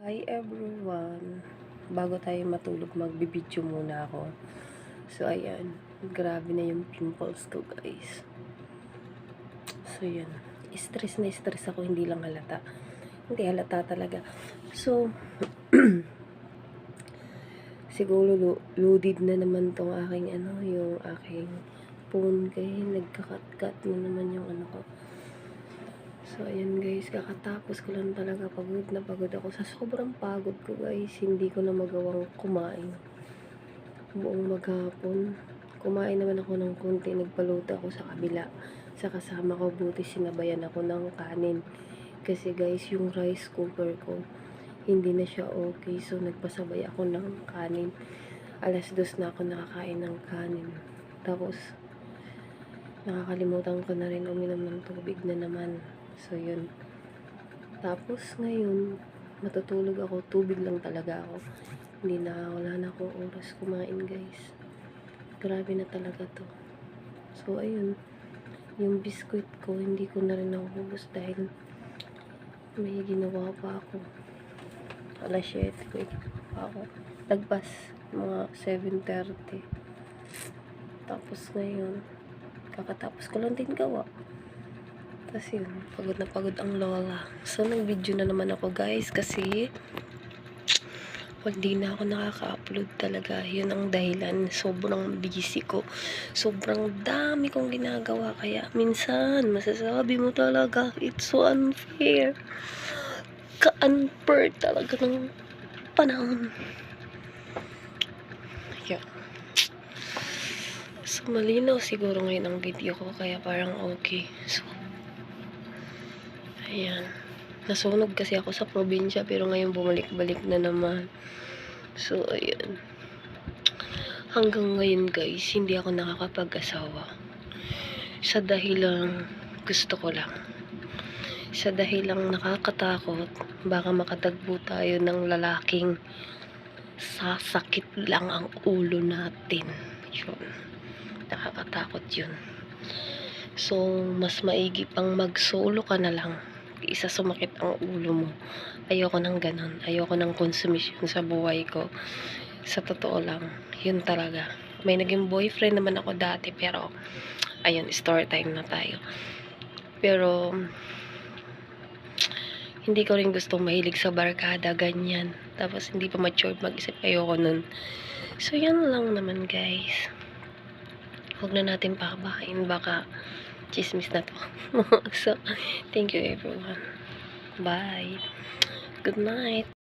Hi everyone! Bago tayo matulog, magbibideo muna ako. So, ayan. Grabe na yung pimples ko, guys. So, yun. Stress na stress ako, hindi lang halata. Hindi halata talaga. So, siguro loaded na naman tong aking yung aking phone kaya nagkakat-kat na naman yung ko. So, ayan guys, kakatapos ko lang talaga, pagod na pagod ako. Sa sobrang pagod ko guys, hindi ko na magawang kumain. Buong maghapon, kumain naman ako ng konti, nagpaluto ako sa kabila. Sa kasama ko, buti sinabayan ako ng kanin. Kasi guys, yung rice cooker ko, hindi na siya okay. So, nagpasabay ako ng kanin. 2:00 na ako nakakain ng kanin. Tapos, nakakalimutan ko na rin uminom ng tubig na naman. So, yun. Tapos, ngayon, matutulog ako. Tubig lang talaga ako. Wala na akong oras kumain, guys. Grabe na talaga to. So, ayun. Yung biskuit ko, hindi ko na rin naubos dahil may ginawa pa ako. 7:00 ko pa ako. Lagpas, mga 7:30. Tapos ngayon, kakatapos ko lang din gawa. Tapos yun, pagod na pagod ang lola. So, nag-video na naman ako guys kasi hindi na ako nakaka-upload talaga. Yun ang dahilan. Sobrang busy ko. Sobrang dami kong ginagawa. Kaya minsan, masasabi mo talaga, it's so unfair. Ka-unfair talaga ng panahon. Yeah. So, malinaw siguro ngayon ang video ko. Kaya parang okay. So, ayan. Nasunog kasi ako sa probinsya pero ngayon bumalik-balik na naman. So, ayan. Hanggang ngayon guys, hindi ako nakakapag-asawa. Sa dahilang gusto ko lang. Sa dahilang nakakatakot, baka makatagpo tayo ng lalaking sasakit lang ang ulo natin. Yun. Nakakatakot yun. So, mas maigi pang mag-solo ka na lang. Isa sumakit ang ulo mo. Ayoko nang ganon. Ayoko nang konsumisyon sa buhay ko. Sa totoo lang, yun talaga. May naging boyfriend naman ako dati, pero ayun, story time na tayo. Pero hindi ko rin gustong mahilig sa barkada, ganyan. Tapos hindi pa mature mag-isip, ayoko nun. So, yan lang naman guys. Huwag na natin pakabain, baka chismis na to. So, thank you everyone. Bye. Good night.